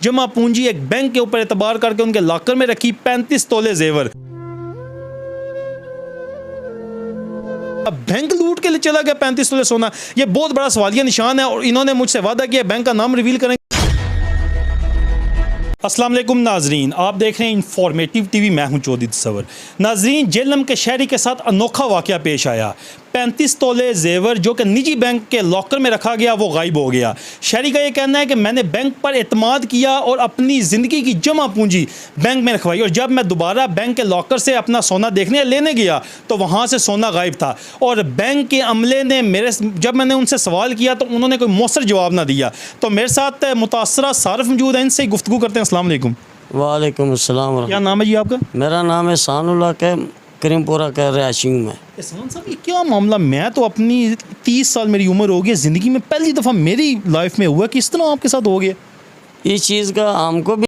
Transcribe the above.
जमा पूंजी एक बैंक के ऊपर एतबार करके उनके लॉकर में रखी 35 तोले जेवर। बैंक लूट के लिए चला गया 35 तोले सोना। ये बहुत बड़ा सवालिया निशान है और इन्होंने मुझसे वादा किया बैंक का नाम रिवील करेंगे। अस्सलाम वालेकुम नाजरीन, आप देख रहे हैं इंफॉर्मेटिव टीवी। मैं हूं चौधरी तस्वर। नाजरीन, जेलम के शहरी के साथ अनोखा वाक़या पेश आया। 35 तोले जेवर जो कि निजी बैंक के लॉकर में रखा गया वो गायब हो गया। शहरी का ये कहना है कि मैंने बैंक पर एतमाद किया और अपनी ज़िंदगी की जमा पूंजी बैंक में रखवाई, और जब मैं दोबारा बैंक के लॉकर से अपना सोना देखने लेने गया तो वहाँ से सोना गायब था। और बैंक के अमले ने जब मैंने उनसे सवाल किया तो उन्होंने कोई मौसर जवाब ना दिया। तो मेरे साथ मुतासरा सारफ मौजूद है, इनसे ही गुफ्तगू करते हैं। अस्सलाम वालेकुम। वालेकुम अस्सलाम। क्या नाम है जी आपका? मेरा नाम है सानुल्लाह के करीमपुरा का रहायशी हूँ मैं। एहसान साहब, ये क्या मामला? मैं तो अपनी 30 साल मेरी उम्र हो गई, ज़िंदगी में पहली दफ़ा मेरी लाइफ में हुआ कि इस तरह आपके साथ हो गया। इस चीज़ का हमको भी